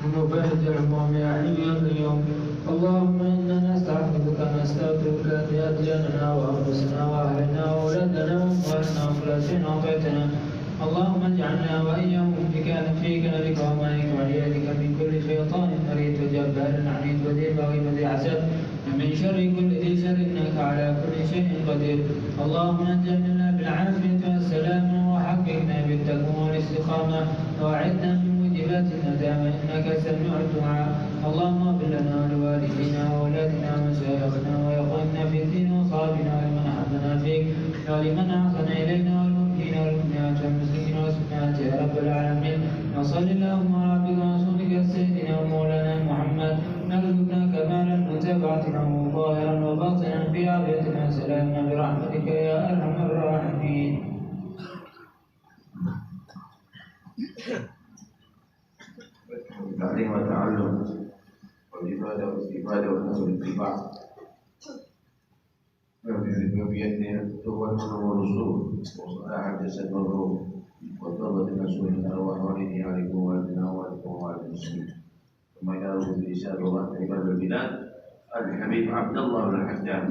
ومفرج الهموم يا حي يا قيوم. اللهم إنا نستعبدك نستغفرك أن يأتينا وأنفسنا وأهلنا وأولادنا وأموالنا وأخلاصنا وبيتنا. اللهم اجعلنا وإياهم في كنفك وأمانك وعيادك من كل شيطان مريد وجبار عنيد وذي بغي وذي حسد ومن شر كل ذي شر إنك على كل شيء قدير. اللهم نجعلنا بالعافية والسلام وحققنا بالتقوى والاستقامة وأعدنا من موجبات الندامة إنك سميع الدعاء. اللهم اغفر لنا ولوالدينا وأولادنا ومشايخنا وإخواننا في الدين وصحابنا ولمن أحبنا فيك ولمن أحسن إلينا والمؤمنين والمؤمنات والمسلمين والمسلمات يا رب العالمين. وصل اللهم على عبدك ورسولك سيدنا ومولانا محمد نرجوك كمالا متابعة ظاهرا وباطنا في عافيتنا سلامنا برحمتك يا أرحم الراحمين. التعليم والتعلم والإفادة والاستفادة والنصر والاتباع بأن تقوى الرسول وصلاح الجسد والروح وتوبة النسوء من الأرواح والدين عليكم والدنا والدكم وعلى المسلمين. ثم يدعو بلسان الله عباد البلاد الحبيب عبد الله بن الحجاج.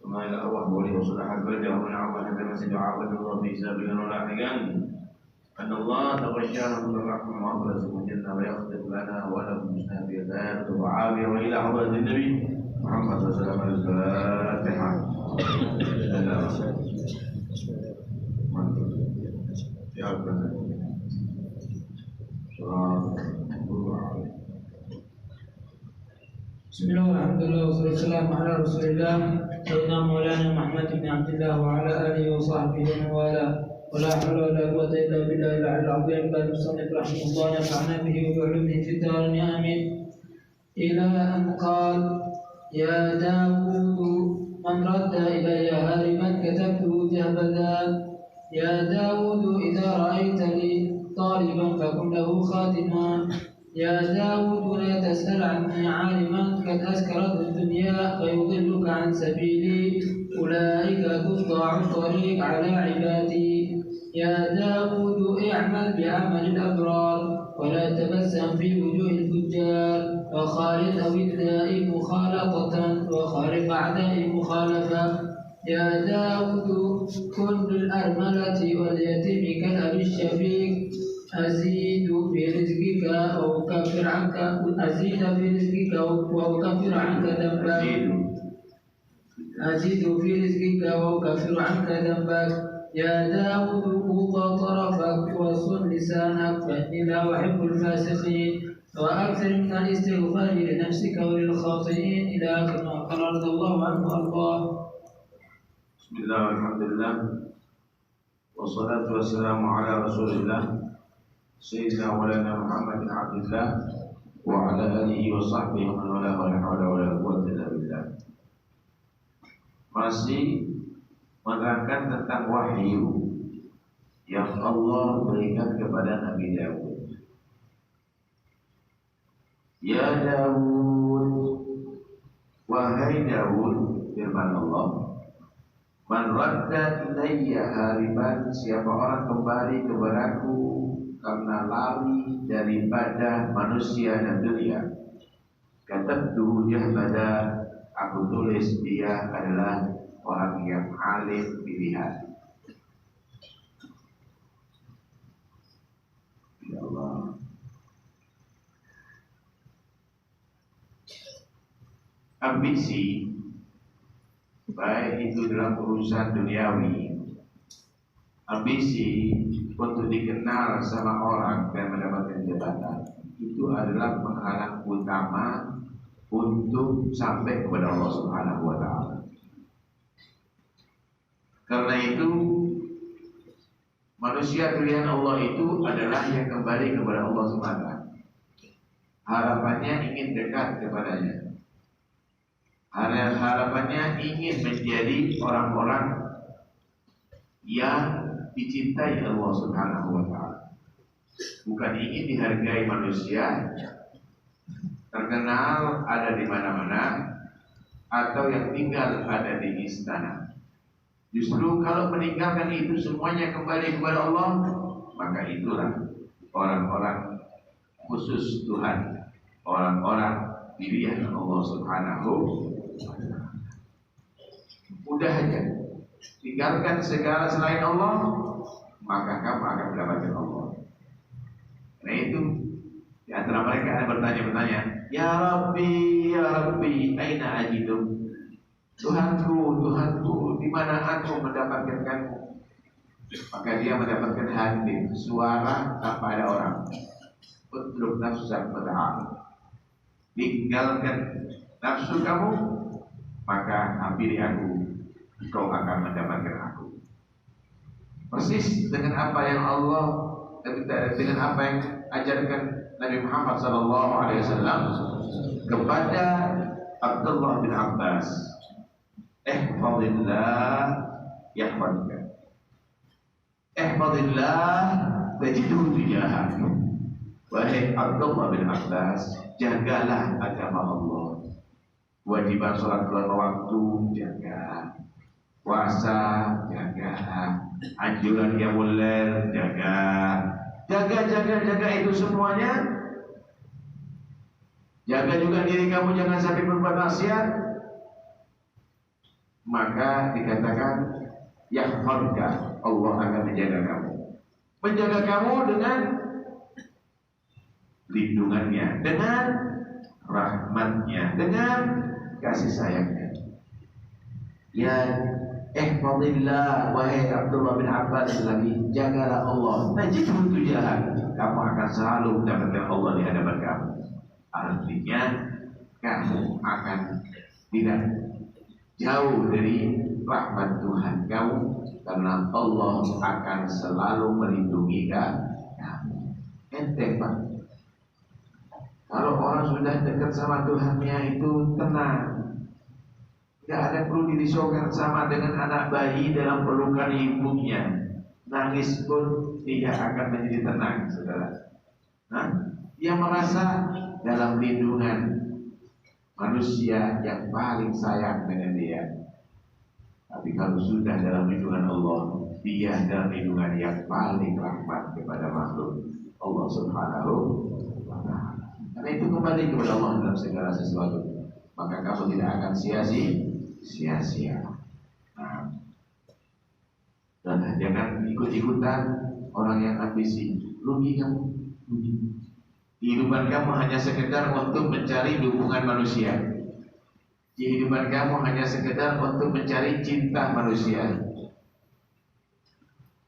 ثم إلى أرواح ولي وصلاح البلد ومن عبد هذا المسجد وعبد الله في سابقا ولاحقا أن الله تغشانا من الرحمة وأبرز الجنة ويختم لنا ولكم مستهديات وعافية وإلى حضرة النبي محمد صلى الله عليه وسلم. الفاتحة. يا ربنا بسم الله والحمد لله والصلاة والسلام على رسول الله سيدنا مولانا محمد بن عبد الله وعلى آله وصحبه ومن والاه. ولا حول ولا قوة إلا بالله العلي العظيم. قال المصنف رحمه الله نفعنا به وبعلومه في الدارين آمين. إلى أن قال يا داود من رد إلي هاربا كتبته جهبذا. يا داود إذا رأيت لي طالبا فكن له خادما. يا داود لا تسأل عني عالما قد أسكرت الدنيا فيضلك عن سبيلي أولئك قطاع الطريق على عبادي. يا داود اعمل بعمل الأبرار ولا تبسم في وجوه الفجار وخالف أولياء مخالطة وخالف أعداء مخالفة. يا داود كن للأرملة واليتيم كالأب الشفيق. أزيد في رزقك أو أكفر عنك أزيد في رزقك أو أكفر عنك ذنبك. أزيد في رزقك أو أكفر عنك ذنبك. يا داود قض طرفك وصن لسانك فإني لا أحب الفاسقين وأكثر من الاستغفار لنفسك وللخاطئين إلى آخر ما قال رضي الله عنه وأرضاه. بسم الله والحمد لله والصلاة والسلام على رسول الله سيدنا مولانا محمد بن عبد الله وعلى آله وصحبه ومن والاه ولا حول ولا قوة إلا بالله. Masih menerangkan tentang wahyu yang Allah berikan kepada Nabi Daud. Ya Daud, wahai Daud, firman Allah, man radda ilayya hariban, siapa orang kembali kepadaku karena lari daripada manusia dan dunia, katabtu jahbada, aku tulis dia adalah orang yang alim pilihan. Ya Allah. Ambisi, baik itu dalam urusan duniawi, ambisi untuk dikenal sama orang dan mendapatkan jabatan, itu adalah penghalang utama untuk sampai kepada Allah Subhanahu wa Ta'ala. Karena itu manusia pilihan Allah itu adalah yang kembali kepada Allah Subhanahu wa Ta'ala. Harapannya ingin dekat kepadanya. Harapannya ingin menjadi orang-orang yang dicintai Allah Subhanahu wa Ta'ala. Bukan ingin dihargai manusia, terkenal ada di mana-mana, atau yang tinggal ada di istana. Justru kalau meninggalkan itu semuanya kembali kepada Allah, maka itulah orang-orang khusus Tuhan, orang-orang pilihan Allah Subhanahu wa Ta'ala. Mudah aja, tinggalkan segala selain Allah, maka kamu akan mendapatkan Allah. Karena itu di antara mereka ada bertanya-bertanya, Ya Rabbi, aina ajidu? Tuhanku, di mana aku mendapatkan kamu? Maka dia mendapatkan hadis, suara tanpa ada orang. Utlub nafsak fata'al. Tinggalkan nafsu kamu, maka hampiri aku, kau akan mendapatkan aku. Persis dengan apa yang Allah, dengan apa yang ajarkan Nabi Muhammad SAW kepada Abdullah bin Abbas. Ihfadillah yahfadka. Ihfadillah tajidhu tujahak. Wahai Abdullah bin Abbas, jagalah agama Allah. Kewajiban sholat lima waktu jaga, puasa jaga, anjuran qiyamul lail jaga itu semuanya. Jaga juga diri kamu, jangan sampai berbuat maksiat. Maka dikatakan yahfadka, Allah akan menjaga kamu. Menjaga kamu dengan lindungannya, dengan rahmatnya, dengan kasih sayangnya. Ya ihfadillah, wahai Abdullah bin Abbas, lagi jagalah Allah. Najidhu tujahan, kamu akan selalu mendapatkan Allah di hadapan kamu. Artinya kamu akan tidak jauh dari rahmat Tuhan kamu, karena Allah akan selalu melindungi kamu. Enteng Pak, kalau orang sudah dekat sama Tuhannya itu tenang, tidak ada perlu dirisaukan. Sama dengan anak bayi dalam pelukan ibunya, nangis pun tidak akan menjadi tenang, saudara. Dia merasa dalam lindungan manusia yang paling sayang dengan dia. Tapi kalau sudah dalam lindungan Allah, dia dalam lindungan yang paling rahmat kepada makhluk Allah Subhanahu wa Ta'ala. Karena itu kembali kepada Allah dalam segala sesuatu, maka kamu tidak akan sia-sia. Dan jangan ikut-ikutan orang yang ambisi. Rugi kamu. Kehidupan kamu hanya sekedar untuk mencari dukungan manusia. Kehidupan kamu hanya sekedar untuk mencari cinta manusia.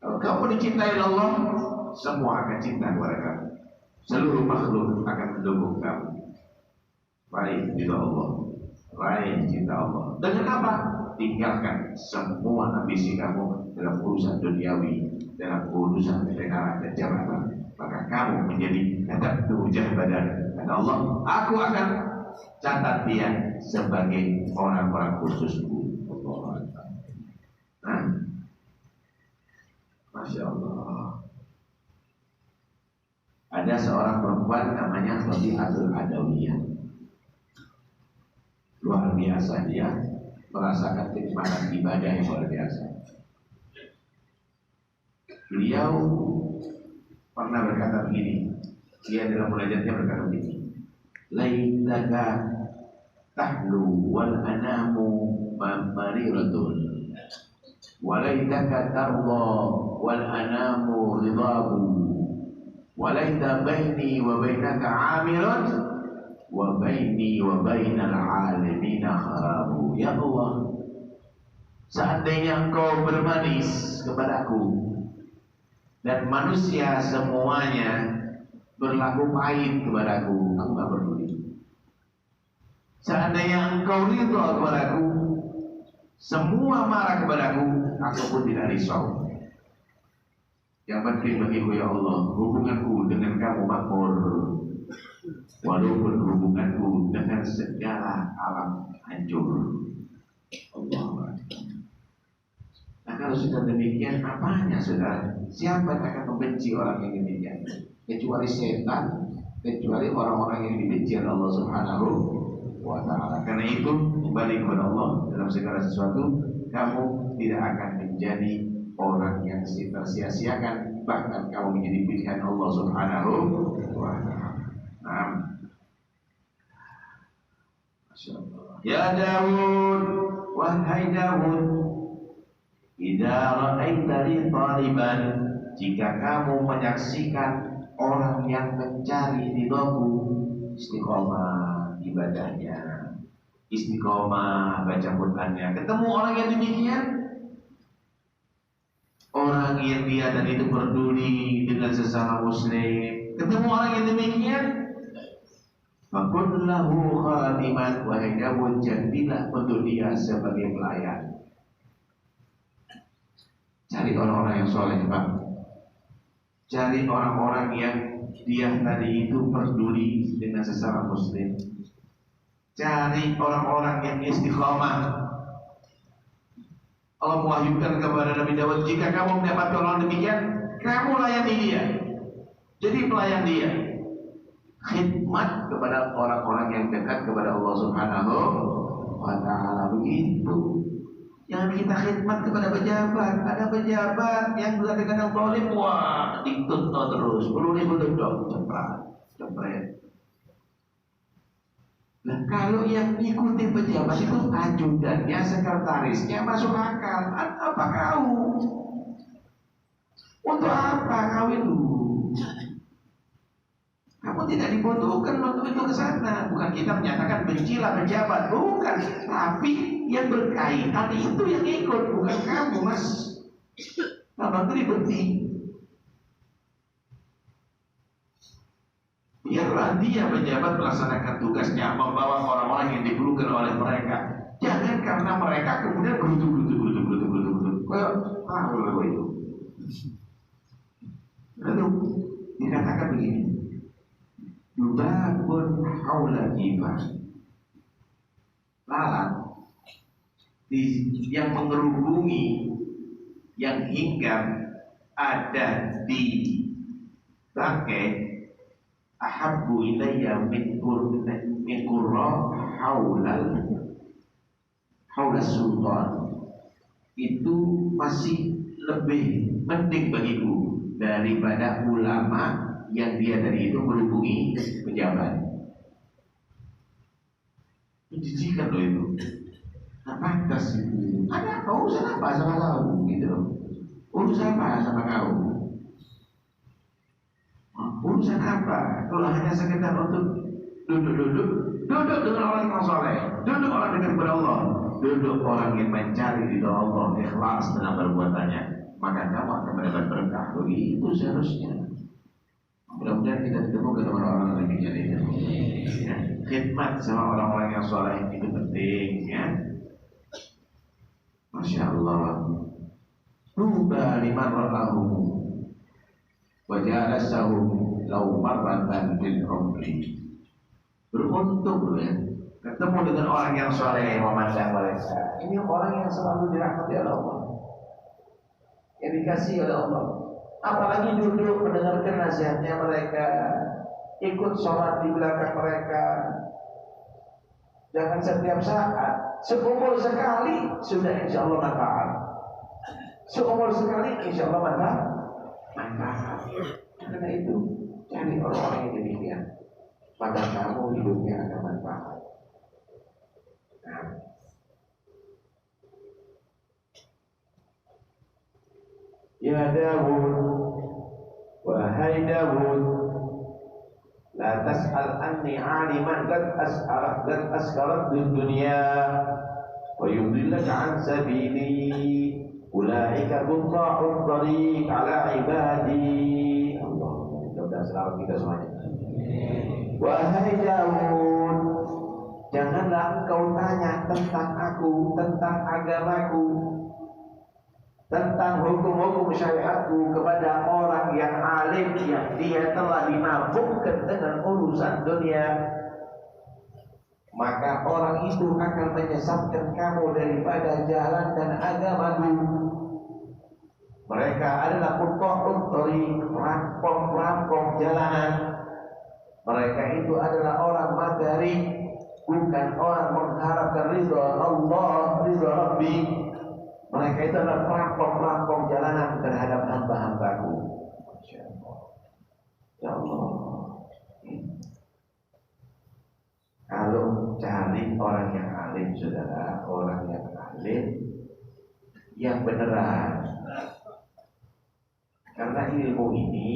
Kalau kamu dicintai Allah, semua akan cinta kepada kamu. Seluruh makhluk akan mendukung kamu. Raih cinta Allah, raih cinta Allah. Dengan apa? Tinggalkan semua ambisi kamu dalam urusan duniawi, dalam urusan ketenaran dan jabatan. Maka kamu menjadi hadaptu jahbadan. Kata Allah, aku akan catat dia sebagai orang-orang khususku. Masya Allah. Ada seorang perempuan namanya Rabi'atul Adawiyah. Luar biasa, dia merasakan kenikmatan ibadah yang luar biasa. Beliau pernah berkata begini, dia dalam munajatnya berkata begini, laitaka tahlu wal anamu mariratun, walaitaka tarda wal anamu ridabu, walaita baini wa bainaka amirun, wa baini wa bainal alamina kharabu. Ya Allah, seandainya engkau bermanis kepadaku dan manusia semuanya berlaku pahit kepadaku, aku tak peduli. Seandainya engkau ridha kepadaku, semua marah kepadaku, aku pun tidak risau. Yang penting bagiku ya Allah, hubunganku dengan kamu makmur, walaupun hubunganku dengan segala alam hancur. Allah. Nah, kalau sudah demikian, apanya saudara? Siapa yang akan membenci orang yang demikian? Kecuali setan, kecuali orang-orang yang dibenci oleh Allah Subhanahu wa Ta'ala. Karena itu kembali kepada Allah dalam segala sesuatu. Kamu tidak akan menjadi orang yang tersia-siakan, bahkan kamu menjadi pilihan Allah Subhanahu wa Ta'ala. Nah, Masya Allah. Ya Daud, wahai Daud, idza ra'aita li taliban, jika kamu menyaksikan orang yang mencari ridhoku, istiqomah ibadahnya, istiqomah baca Qur'annya. Ketemu orang yang demikian, orang yang dia dan itu peduli dengan sesama muslim, ketemu orang yang demikian, fakunlahu khadiman, wahai Daud, jadilah untuk dia sebagai pelayan. Cari orang-orang yang soleh, Pak. Cari orang-orang yang dia tadi itu peduli dengan sesama muslim. Cari orang-orang yang istiqomah. Allah mewahyukan kepada Nabi Daud, jika kamu mendapati orang demikian, kamu layani dia. Jadi pelayan dia. Khidmat kepada orang-orang yang dekat kepada Allah Subhanahu wa ta'ala. Begitu. Jangan kita khidmat kepada pejabat. Ada pejabat yang kadang-kadang zalim, wah, dituntut terus 10.000 duduk, cepret. Nah, kalau yang ikuti pejabat itu ajudannya, sekretarisnya, masuk akal. Apa kau? Untuk apa kau itu? Kamu tidak dibutuhkan untuk itu ke sana. Bukan kita menyatakan bencilah pejabat, bukan. Tapi yang berkaitan itu yang ikut, bukan kamu, Mas. Tambah ribet. Biarlah dia pejabat melaksanakan tugasnya, membawa orang-orang yang diperlukan oleh mereka. Jangan karena mereka kemudian gerutu. Kayak tahu itu. Lalu dikatakan begini. Yubabun haula jibah. Lalat yang mengerubungi, yang hinggap ada di bangkai, ahabbu ilayya min qurra haula sultan. Itu masih lebih penting bagiku daripada ulama yang dia dari itu merubungi pejabat. Menjijikan loh itu. Nah, pantas itu. Ada apa? Urusan apa sama kau? Gitu. Urusan apa sama kau? Urusan apa? Kalau hanya sekedar untuk duduk dengan orang yang soleh, duduk orang dekat kepada Allah, duduk orang yang mencari ridha Allah, ikhlas dalam perbuatannya, maka kamu akan mendapat berkah. Begitu seharusnya. Mudah-mudahan kita ditemukan orang-orang yang demikian itu. Ya, khidmat sama orang-orang yang soleh itu penting, ya. Masya Allah. Tuba liman ra'ahu wa jalasahu law marratan bil umri. Beruntung ya, ketemu dengan orang yang soleh, memandang mereka. Ini orang yang selalu dirahmati oleh Allah, yang dikasih oleh Allah. Apalagi duduk mendengarkan nasihatnya mereka, ikut sholat di belakang mereka. Jangan setiap saat, seumur sekali sudah insya Allah manfaat. Seumur sekali insya Allah manfaat. Karena itu cari orang-orang yang demikian, maka kamu hidupnya akan manfaat. Nah. Ya Daud, wahai Daud, la tas'al anni 'aliman qad as'arat dunya wa yudillaka 'an sabili, ulaika qutta'ut tariq 'ala ibadi. Allah, mudah-mudahan selamat kita semuanya. Wahai Daud, janganlah engkau tanya tentang aku, tentang agamaku, tentang hukum-hukum syariatku kepada orang yang alim, yang dia telah dimabukkan dengan urusan dunia. Maka orang itu akan menyesatkan kamu daripada jalan dan agamaku. Mereka adalah qutta'ut thariq, perampok jalanan. Mereka itu adalah orang materi, bukan orang mengharapkan ridha Allah, ridha Rabbi. Mereka itu adalah perampok jalanan terhadap hamba-hambaku. Masya Allah. Ya Allah. cari orang yang alim, saudara, orang yang alim yang beneran. Karena ilmu ini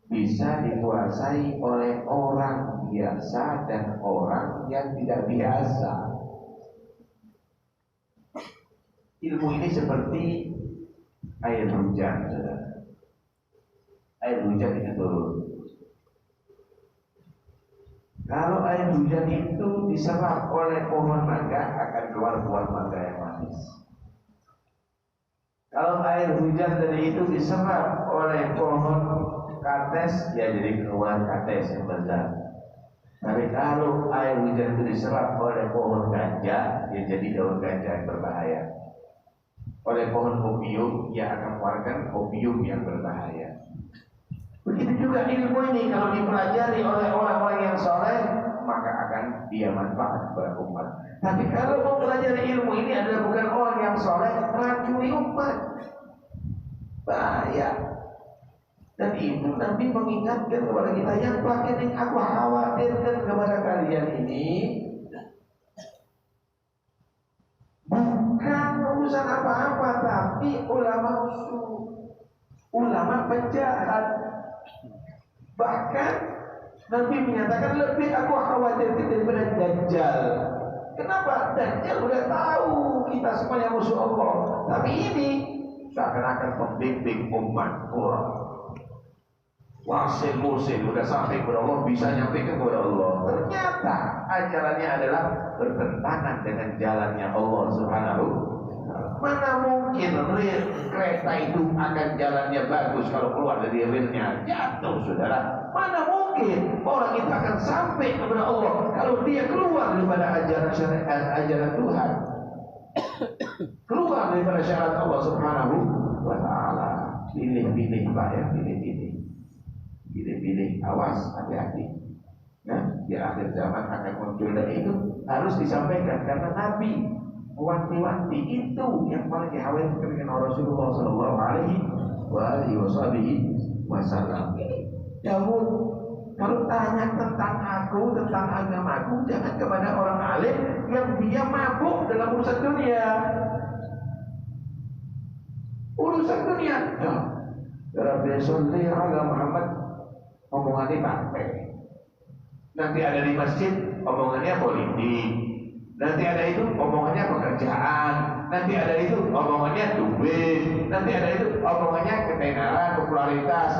bisa dikuasai oleh orang biasa dan orang yang tidak biasa. Ilmu ini seperti air hujan, saudara. Air hujan itu turun. Kalau air hujan itu diserap oleh pohon mangga, akan keluar buah mangga yang manis. Kalau air hujan tadi itu diserap oleh pohon kates, ya jadi keluar kates yang besar. Tapi kalau air hujan itu diserap oleh pohon ganja, ya jadi daun ganja yang berbahaya. Oleh pohon opium, ya akan keluarkan opium yang berbahaya. Begitu juga ilmu ini kalau dipelajari oleh orang-orang yang soleh, maka akan dia manfaat kepada umat. Tapi kalau mau pelajari ilmu ini adalah bukan orang yang soleh, meracuni umat, bahaya. Dan itu Nabi mengingatkan kepada kita, yang paling aku khawatirkan kepada kalian ini bukan urusan apa-apa, tapi ulama usul, ulama penjahat. Bahkan Nabi menyatakan lebih aku khawatirkan daripada Dajjal. Kenapa? Dajjal udah tahu kita semuanya musuh Allah, tapi ini seakan-akan membimbing umat orang. Wasil-musil udah sampai kepada Allah, bisa nyampe kepada Allah. Ternyata ajarannya adalah bertentangan dengan jalannya Allah Subhanahu. Mana mungkin kereta itu akan jalannya bagus kalau keluar dari relnya, jatuh, saudara. Mana mungkin orang itu akan sampai kepada Allah kalau dia keluar daripada ajaran syariat, ajaran Tuhan, keluar daripada syarat Allah Subhanahu wa Ta'ala. Pilih-pilih Pak ya, pilih-pilih, awas, hati-hati. Nah, di akhir zaman akan muncul, dan itu harus disampaikan karena Nabi wanti-wanti itu yang paling dikhawatirkan dengan Rasulullah Sallallahu Alaihi Wasallam. Jauh, kalau tanya tentang aku, tentang agamaku, jangan kepada orang alim yang dia mabuk dalam urusan dunia. Urusan dunia, ya. Rabbi sholli ala Muhammad, omongannya partai. Nanti ada di masjid, omongannya politik. Nanti ada itu omongannya pekerjaan, nanti ada itu omongannya duit, nanti ada itu omongannya ketenaran, popularitas.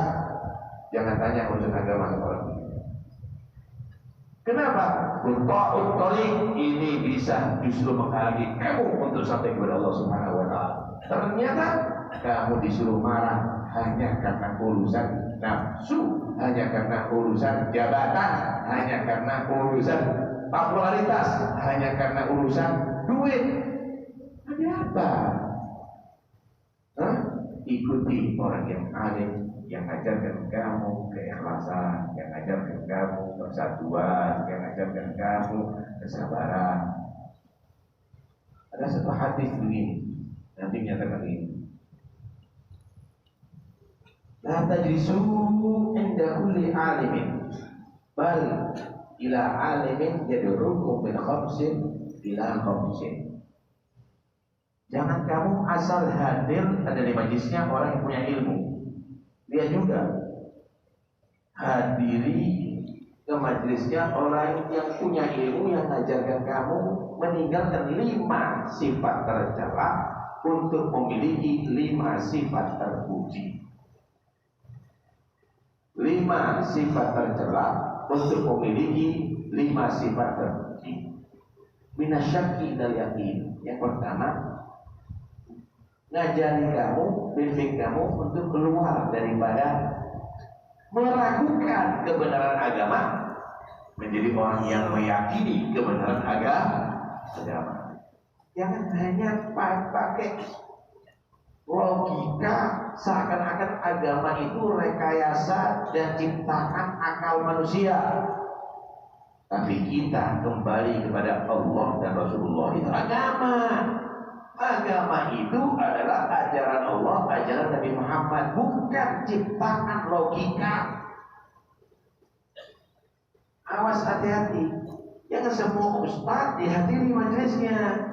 Jangan tanya urusan agama orang. Kenapa? Ta'ut thariq ini bisa justru menghalangi kamu untuk sampai kepada Allah Subhanahu wa Ta'ala. Ternyata kamu disuruh marah hanya karena urusan nafsu, hanya karena urusan jabatan, hanya karena urusan popularitas, hanya karena urusan duit. Ada apa? Ikuti orang yang alim, yang ajarkan kamu keikhlasan, yang ajarkan kamu persatuan, yang ajarkan kamu kesabaran. Ada satu hadis begini, Nabi menyatakan ini: la tajlisu inda kulli alimin, bal ila alimin yad'ukum min khamsin ila khamsin. Jangan kamu asal hadir ada di majlisnya orang yang punya ilmu. Dia juga hadiri ke majlisnya orang yang punya ilmu, yang mengajarkan kamu meninggalkan 5 sifat tercela untuk memiliki 5 sifat terpuji. 5 sifat tercela untuk memiliki 5 sifat terpuji. Minasyaki dal yakin. Yang pertama, ngajari kamu, bimbing kamu untuk keluar daripada meragukan kebenaran agama, menjadi orang yang meyakini kebenaran agama. Jangan hanya pakai logika seakan-akan agama itu rekayasa dan ciptaan akal manusia. Tapi kita kembali kepada Allah dan Rasulullah, itu agama. Agama itu adalah ajaran Allah, ajaran Nabi Muhammad, bukan ciptaan logika. Awas, hati-hati. Jangan semua ustaz dihadiri majelisnya,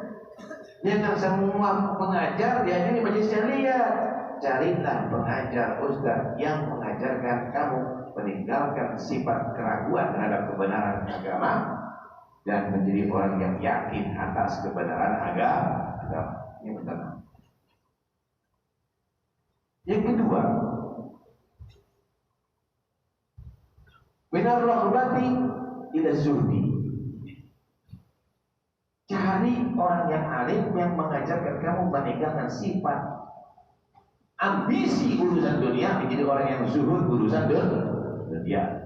jangan semua pengajar dihadiri majelisnya. Lihat, carilah pengajar ustaz yang mengajarkan kamu meninggalkan sifat keraguan terhadap kebenaran agama dan menjadi orang yang yakin atas kebenaran agama. Ini pertama. Yang kedua, minar raghbati ila zuhdi. Cari orang yang alim yang mengajarkan kamu meninggalkan sifat ambisi urusan dunia menjadi orang yang zuhud urusan dunia.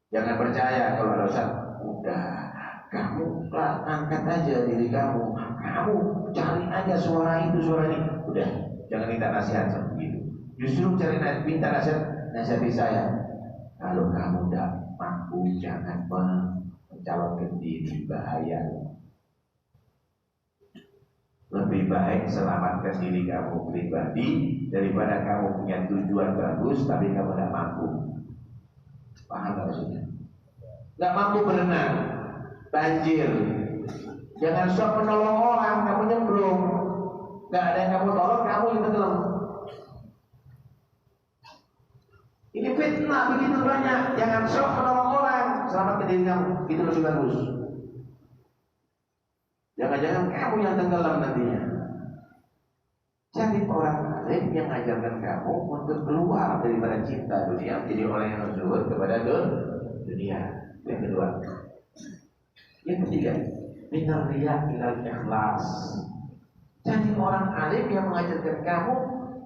Jangan percaya kalau ada ustaz, udah kamu angkat aja diri kamu, kamu cari aja suara itu suara ini, udah jangan minta nasihat seperti itu. Justru cari minta nasihati saya. Kalau kamu tidak mampu, jangan mencalonkan diri, bahaya. Lebih baik selamatkan diri kamu pribadi daripada kamu punya tujuan bagus tapi kamu tidak mampu. Paham tak maksudnya? Tidak mampu berenang, banjir. Jangan sok menolong orang, kamu nyemplung. Tidak ada yang kamu tolong, kamu yang tenggelam. Ini fitnah begitu banyak. Jangan sok menolong orang, selamatkan diri kamu. Itu lebih bagus. Jangan-jangan kamu yang tenggelam nantinya. Cari orang alim yang mengajarkan kamu untuk keluar daripada cinta dunia, jadi orang yang zuhud kepada dunia. Yang kedua. Yang ketiga, minar riya ilal ikhlas. Jadi orang alim yang mengajarkan kamu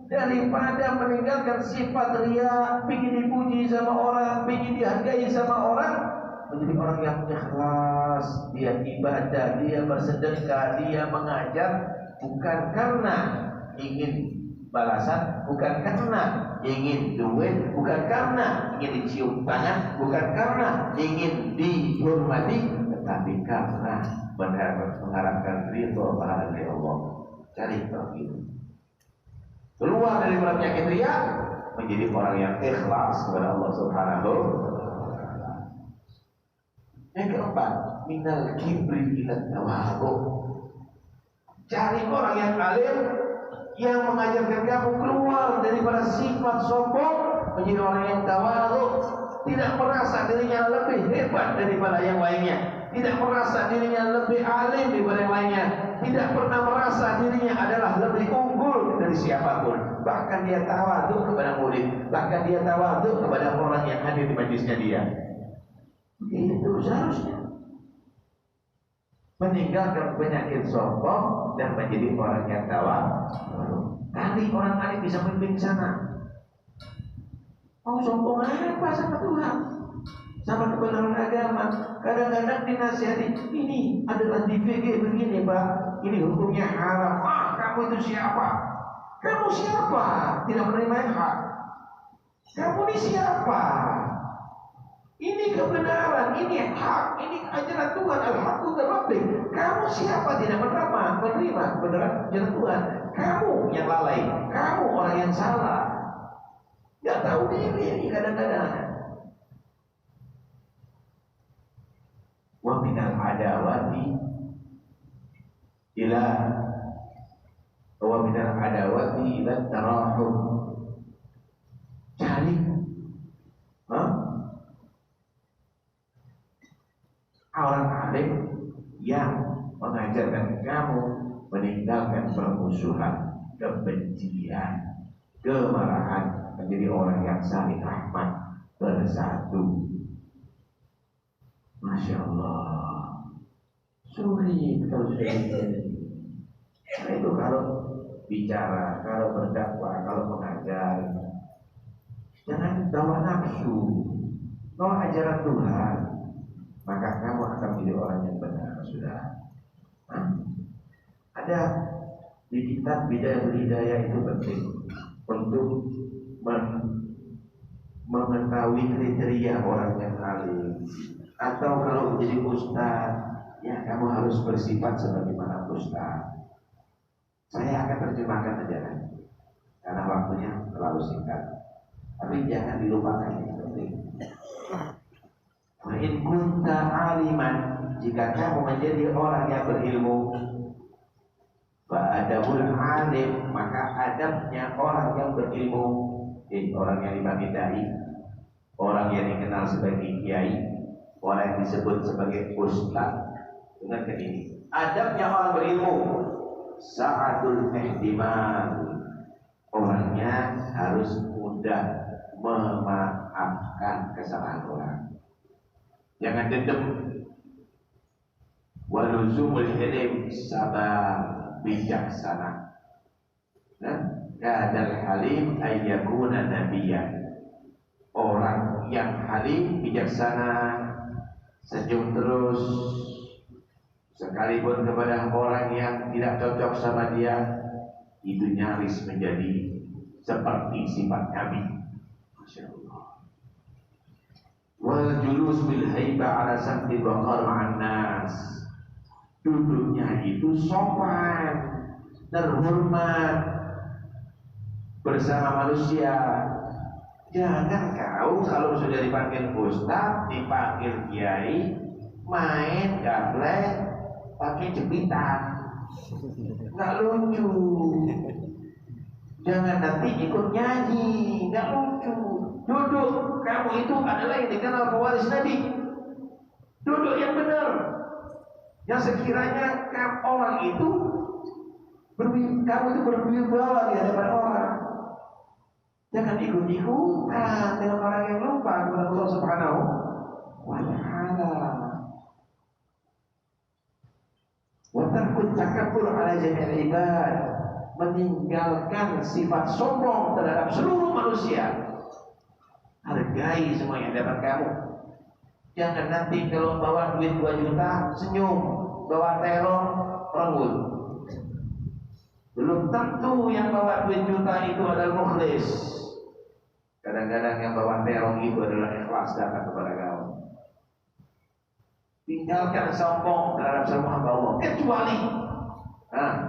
daripada meninggalkan sifat riya, ingin dipuji sama orang, ingin dihargai sama orang, menjadi orang yang ikhlas. Dia ibadah, dia bersedekah, dia mengajar bukan karena ingin balasan, bukan karena ingin duit, bukan karena ingin dicium tangan, bukan karena ingin dihormati, tetapi karena mengharapkan ridho pahala dari Allah. Cari itu. Keluar dari penyakit riya, menjadi orang yang ikhlas kepada Allah Subhanahu wa taala. Yang keempat, minal kibri ila tawadhu. Cari orang yang alim yang mengajarkan kamu keluar daripada sifat sombong menjadi orang yang tawadhu, tidak merasa dirinya lebih hebat daripada yang lainnya, tidak merasa dirinya lebih alim daripada yang lainnya, tidak pernah merasa dirinya adalah lebih unggul dari siapapun. Bahkan dia tawadhu kepada murid, bahkan dia tawadhu kepada orang yang hadir di majelisnya dia. Itu seharusnya meninggalkan penyakit sombong dan menjadi orang yang tawadhu. Tadi orang alim bisa memimpin sana. Mau sombong apa sama Tuhan, sama kebenaran agama? Kadang-kadang dinasihati, ini adalah di VG begini Pak, ini hukumnya haram. Kamu itu siapa? Kamu siapa? Tidak menerima yang hak. Kamu ini siapa? Ini kebenaran, ini hak, ini ajaran Tuhan. Al-haqqu min rabbik. Kamu siapa tidak menerima kebenaran ajaran Tuhan? Kamu yang lalai, kamu orang yang salah. Tidak tahu diri kadang-kadang. Wa minal adawati ila tarahum. Cari orang alim yang mengajarkan kamu meninggalkan permusuhan, kebencian, kemarahan, menjadi orang yang saling rahmat, bersatu. Masya Allah, sulit kalau sudah begini. Nah itu kalau bicara, kalau berdakwah, kalau mengajar, jangan bawa nafsu, bawa ajaran Tuhan, maka kamu akan menjadi orang yang benar. Sudah. Ada di kitab Bidayah Hidayah itu penting untuk mengetahui kriteria orang yang alim. Atau kalau menjadi ustaz, ya kamu harus bersifat sebagaimana ustaz. Saya akan terjemahkan aja kan, karena waktunya terlalu singkat. Tapi jangan dilupakan ini penting. Wa in kunta aliman jika kamu menjadi orang yang berilmu, fa'adabul alim, maka adabnya orang yang berilmu, orang yang dipanggil dai, orang yang dikenal sebagai kiai, orang yang disebut sebagai ustaz. Dengarkan ini, adabnya orang berilmu, sa'atul ihtimal, orangnya harus mudah memaafkan kesalahan orang, jangan dendam. Waluzumul ilm, sabar, bijaksana. Kadal halim ayyakuna nabiyyan, orang yang halim bijaksana, senyum terus sekalipun kepada orang yang tidak cocok sama dia, itu nyaris menjadi seperti sifat Nabi. Masya Allah. Wal julus bil haiba ala samti waqar ma'an nas, duduknya itu sopan, terhormat bersama manusia. Jangan kau kalau sudah dipanggil ustaz, dipanggil kiai, main gaplek pakai jepitan, nggak lucu. Jangan nanti ikut nyanyi, nggak lucu. Duduk, kamu itu adalah yang dikenal pewaris Nabi. Duduk yang benar, yang sekiranya orang itu kamu itu berwibawa di hadapan orang. Jangan ikut-ikutan dengan orang yang lupa kepada Allah Subhanahu wa Ta'ala. Wa tarkut takabbur ala jami'il ibad, meninggalkan sifat sombong terhadap seluruh manusia. Hargai semua yang dapat kamu. Jangan nanti kalau bawa duit 2 juta senyum, bawa terong renggut. Belum tentu yang bawa duit juta itu adalah mukhlis. Kadang-kadang yang bawa terong itu adalah ikhlas datang kepada kamu. Tinggalkan sombong terhadap semua hamba Allah, kecuali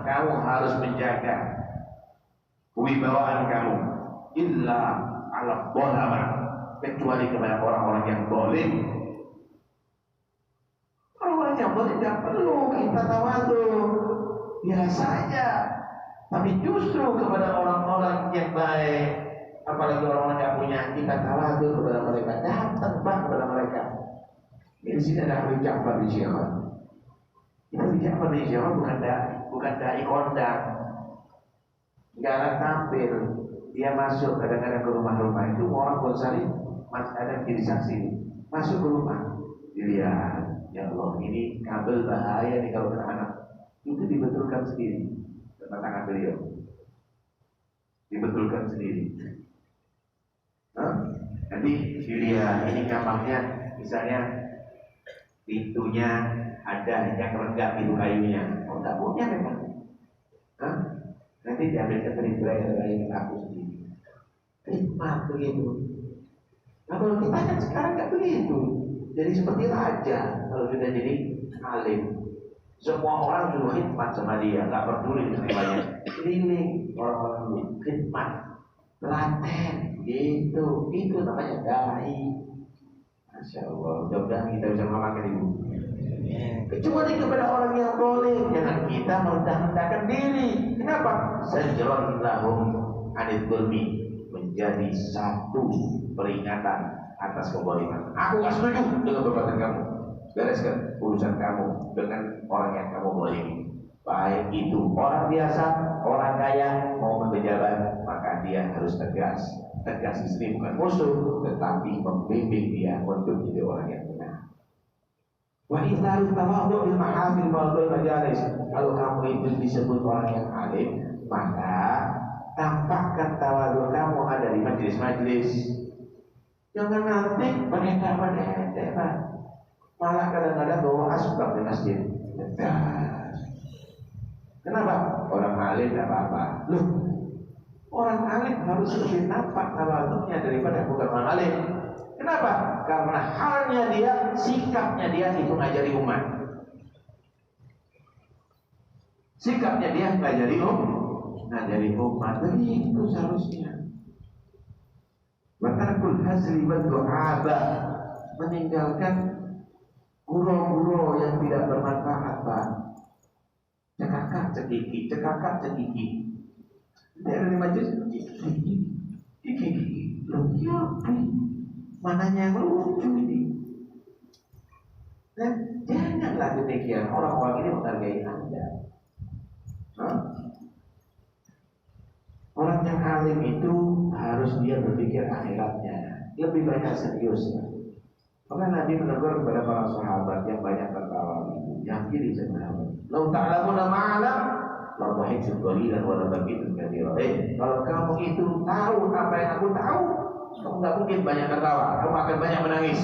kamu harus menjaga kewibawaan kamu illa ala dhalama, kecuali kepada orang-orang yang zalim. Orang-orang yang zalim tidak perlu kita tawadhu, biasa saja. Tapi justru kepada orang-orang yang baik, apalagi orang-orang yang punya, kita tawadhu kepada mereka, datang kepada mereka. Di sini ada Habib Ja'far di Syekh. Habib Ja'far di Syekh bukan dai kondang, nggak akan tampil. Dia masuk kadang-kadang ke rumah-rumah itu, orang Ghazali masih ada kiri saksi, masuk ke rumah, dilihat, ya Allah ini kabel bahaya nih kalau kena anak, itu dibetulkan sendiri, dengan tangan beliau, dibetulkan sendiri. Nanti dilihat ini kamarnya, misalnya pintunya ada yang renggak pintu kayunya, nggak punya memang. Nanti diambil ke yang aku sendiri. Hikmat begitu. Nah kalau kita kan sekarang nggak begitu. Jadi seperti raja kalau sudah jadi alim. Semua orang suruh khidmat sama dia, nggak peduli dengan keliling orang-orang dulu khidmat, telaten, gitu. Itu namanya dai. Masya Allah, mudah-mudahan kita bisa mengamalkan itu. Kecuali kepada orang yang boleh, jangan kita merendahkan diri. Kenapa? Zajran lahum anil dzulmi, menjadi satu peringatan atas kezaliman. Aku nggak setuju dengan perbuatan kamu. Bereskan urusan kamu dengan orang yang kamu zalimi. Baik itu orang biasa, orang kaya maupun pejabat, maka dia harus tegas. Tegas istri bukan musuh, tetapi membimbing dia untuk menjadi orang yang benar. Wa idza tawadhu bil mahafil wal majalis. Kalau kamu itu disebut orang yang alim, maka tampakkan tawadhu kamu ada di majelis-majelis. Jangan nanti pendeta, malah kadang-kadang bawa asbak di masjid. Kenapa? Orang alim tidak apa-apa. Loh, orang alim harus lebih nampak tawadhunya daripada bukan orang alim. Kenapa? Karena halnya dia, sikapnya dia itu ngajari umat. Sikapnya dia ngajari umat. Begitu seharusnya. Wa tarkul hazli wa du'aba, meninggalkan Guru-guru yang tidak bermanfaat, Pak. Cekakak cekiki, cekakak cekiki. Dari majelis cekiki, lucu. Mananya yang lucu ini? Dan janganlah demikian. Orang-orang ini menghargai Anda. Orang yang alim itu harus dia berpikir akhiratnya, lebih banyak seriusnya. Maka Nabi menegur kepada para sahabat yang banyak tertawa, yang kiri sebenarnya. Lau ta'lamuna ma'alam, la dhahiktum qalilan wa la bakitum katsiran. Kalau kamu itu tahu apa yang aku tahu, kamu nggak mungkin banyak tertawa, kamu akan banyak menangis.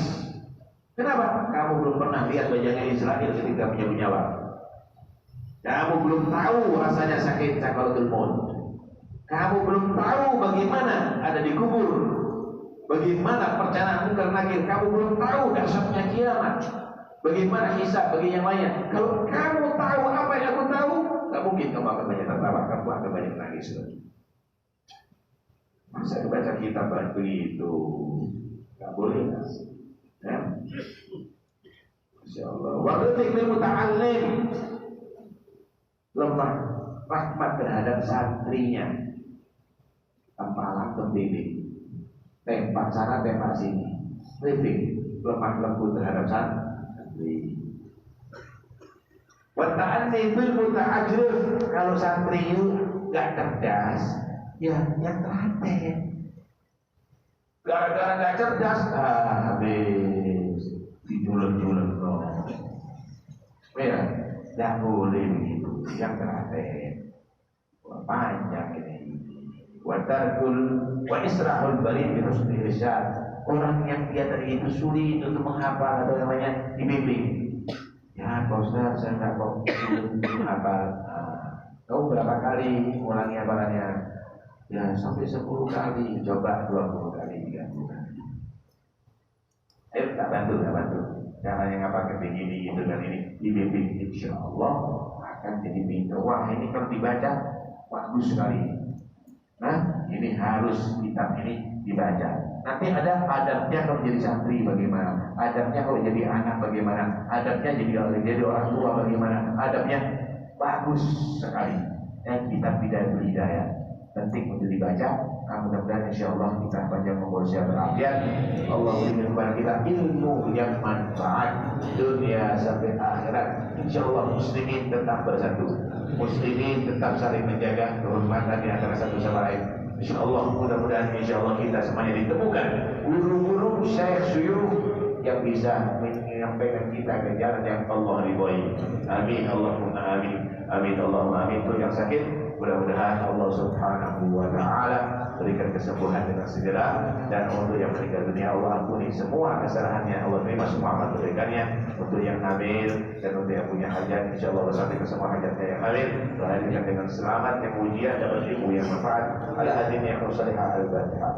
Kenapa? Kamu belum pernah lihat wajahnya Israel ketika punya nyawa. Kamu belum tahu rasanya sakit sakaratul maut. Kamu belum tahu bagaimana ada di kubur, bagaimana perjalanan munkar nakir. Kamu belum tahu dahsyatnya kiamat, bagaimana hisab bagi yang lainnya. Kalau kamu tahu apa yang aku tahu, tak mungkin kamu akan banyak tertawa, kamu akan banyak menangis. Masa baca kitab begitu? Tak boleh. Ya. Masya Allah. Wa'latik lil muta'allim, lemah rahmat terhadap santrinya. Tanpa pembimbing, tempat sana tempat sini, living lemah lembut terhadap santri. Wata'anni bil muta'ajrif, kalau santri itu nggak cerdas, ya yang telaten. Gara-gara nggak cerdas, habis dijulek-julek loh. Ya, nggak boleh begitu. Yang telaten, panjang ini. Wa israhul barid bi husnil irsyad. Orang yang dia tadi itu sulit untuk menghafal atau namanya dibimbing. Ya Pak Ustaz, saya nggak mau menghafal. Kau berapa kali ulangi hafalannya? Ya sampai 10 kali. Coba 20 kali, 30 kali. Ayo tak bantu. Caranya ngapa begini dengan ini dibimbing, insya Allah akan jadi pintar. Wah ini kalau dibaca bagus sekali. Nah, ini harus kitab ini dibaca. Nanti ada adabnya kalau jadi santri bagaimana, adabnya kalau jadi anak bagaimana, adabnya jadi orang tua bagaimana, adabnya bagus sekali. Kitab Bidayatul Hidayah penting untuk dibaca. Mudah-mudahan insya Allah kita panjang umur sehat walafiat. Allah berikan kepada kita ilmu yang manfaat dunia sampai akhirat. Insya Allah muslimin tetap bersatu, muslimin tetap saling menjaga kehormatan di antara satu sama lain. Insya Allah mudah-mudahan insya Allah kita semuanya ditemukan guru-guru syekh syuyukh yang bisa menyampaikan kita ke jalan yang Allah ridhoi. Amin Allahumma amin. Amin Allahumma amin. Untuk yang sakit mudah-mudahan Allah Subhanahu wa taala berikan kesembuhan dengan segera, dan untuk yang meninggal dunia Allah ampuni semua kesalahannya, Allah terima semua amal kebaikannya. Untuk yang hamil dan untuk yang punya hajat, insya Allah sampai ke semua hajatnya yang hamil terhadirkan dengan selamat, yang ujian dan ilmu yang manfaat. Ala hadin yang salihah al-Fatihah.